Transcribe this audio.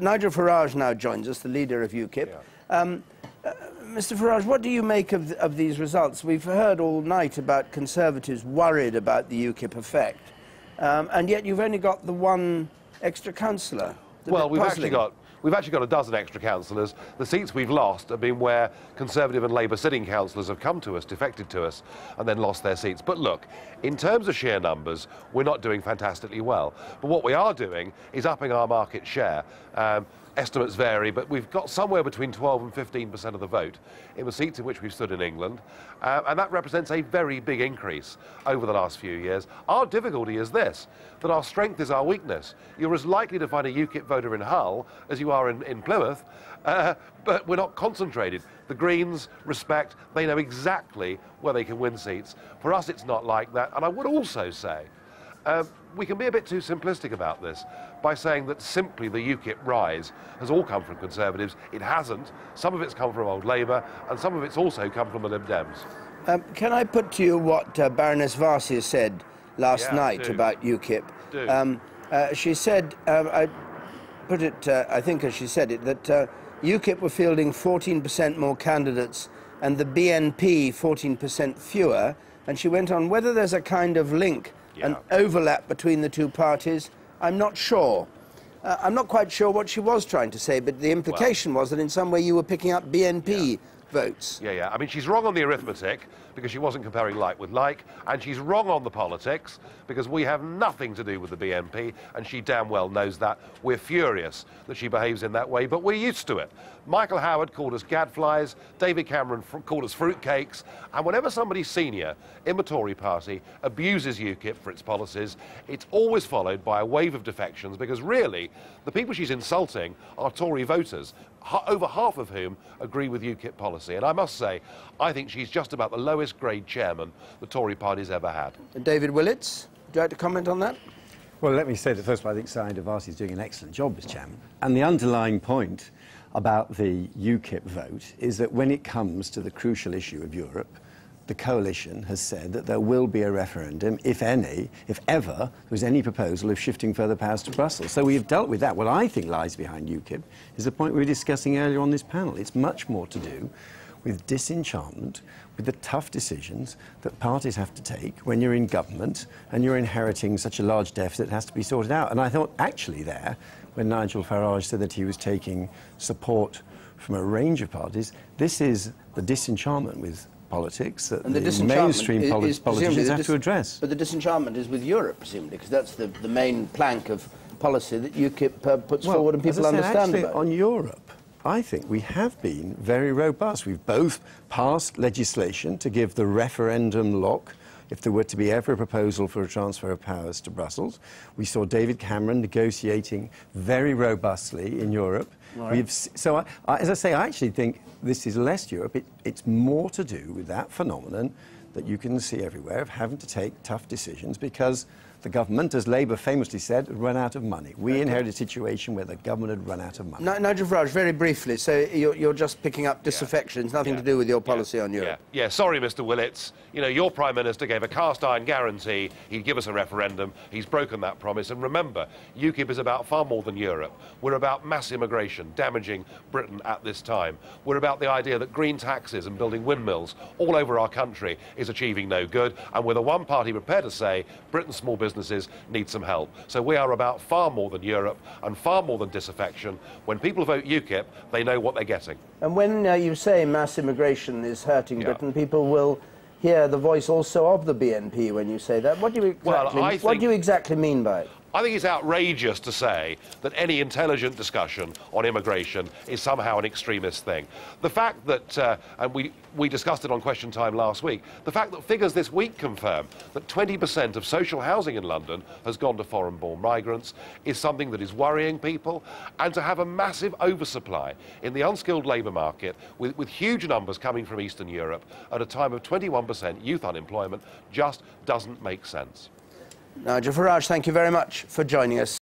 Nigel Farage now joins us, the leader of UKIP. Yeah. Mr Farage, what do you make of these results? We've heard all night about Conservatives worried about the UKIP effect, and yet you've only got the one extra councillor. Well, we've actually got a dozen extra councillors. The seats we've lost have been where Conservative and Labour sitting councillors have come to us, defected to us, and then lost their seats. But look, in terms of sheer numbers, we're not doing fantastically well. But what we are doing is upping our market share. Estimates vary, but we've got somewhere between 12 and 15% of the vote in the seats in which we've stood in England, and that represents a very big increase over the last few years. Our difficulty is this, that our strength is our weakness. You're as likely to find a UKIP voter in Hull as you are in Plymouth, but we're not concentrated. The Greens respect, they know exactly where they can win seats. For us, it's not like that, and I would also say, we can be a bit too simplistic about this by saying that simply the UKIP rise has all come from Conservatives. It hasn't. Some of it's come from old Labour, and some of it's also come from the Lib Dems. Can I put to you what Baroness Warsi said last night about UKIP? She said, I put it, I think as she said it, that UKIP were fielding 14% more candidates and the BNP 14% fewer, and she went on, whether there's a kind of link, an overlap between the two parties, I'm not sure. I'm not quite sure what she was trying to say, but the implication was that in some way you were picking up BNP votes. Yeah. I mean, she's wrong on the arithmetic because she wasn't comparing like with like, and she's wrong on the politics because we have nothing to do with the BNP, and she damn well knows that. We're furious that she behaves in that way, but we're used to it. Michael Howard called us gadflies, David Cameron called us fruitcakes, and whenever somebody senior in the Tory party abuses UKIP for its policies, it's always followed by a wave of defections, because really, the people she's insulting are Tory voters, over half of whom agree with UKIP policy. And I must say, I think she's just about the lowest grade chairman the Tory party's ever had. David Willits, would you like to comment on that? Well, let me say that first of all, I think Nigel Farage is doing an excellent job as chairman. And the underlying point about the UKIP vote is that when it comes to the crucial issue of Europe, the coalition has said that there will be a referendum, if any, if ever there's any proposal of shifting further powers to Brussels. So we've dealt with that. What I think lies behind UKIP is the point we were discussing earlier on this panel. It's much more to do with disenchantment, with the tough decisions that parties have to take when you're in government and you're inheriting such a large deficit that has to be sorted out. And I thought actually there, when Nigel Farage said that he was taking support from a range of parties, this is the disenchantment with politics that the mainstream politicians have to address. But the disenchantment is with Europe, presumably, because that's the main plank of policy that UKIP puts forward and people understand about. On Europe, I think we have been very robust. We've both passed legislation to give the referendum lock if there were to be ever a proposal for a transfer of powers to Brussels. We saw David Cameron negotiating very robustly in Europe. Right. So, as I say, I actually think this is less Europe. It's more to do with that phenomenon that you can see everywhere of having to take tough decisions because the government, as Labour famously said, had run out of money. We inherited a situation where the government had run out of money. Nigel Farage, very briefly, so you're just picking up disaffection. It's nothing to do with your policy on Europe. Yeah, sorry, Mr Willits. You know, your Prime Minister gave a cast-iron guarantee he'd give us a referendum. He's broken that promise. And remember, UKIP is about far more than Europe. We're about mass immigration, damaging Britain at this time. We're about the idea that green taxes and building windmills all over our country is achieving no good. And we're the one party prepared to say Britain's small businesses need some help. So we are about far more than Europe and far more than disaffection. When people vote UKIP, they know what they're getting. And when you say mass immigration is hurting Britain, people will hear the voice also of the BNP when you say that. What do you exactly mean by it? I think it's outrageous to say that any intelligent discussion on immigration is somehow an extremist thing. The fact that, and we discussed it on Question Time last week, the fact that figures this week confirm that 20% of social housing in London has gone to foreign-born migrants is something that is worrying people. And to have a massive oversupply in the unskilled labour market with huge numbers coming from Eastern Europe at a time of 21% youth unemployment just doesn't make sense. Nigel Farage, thank you very much for joining us.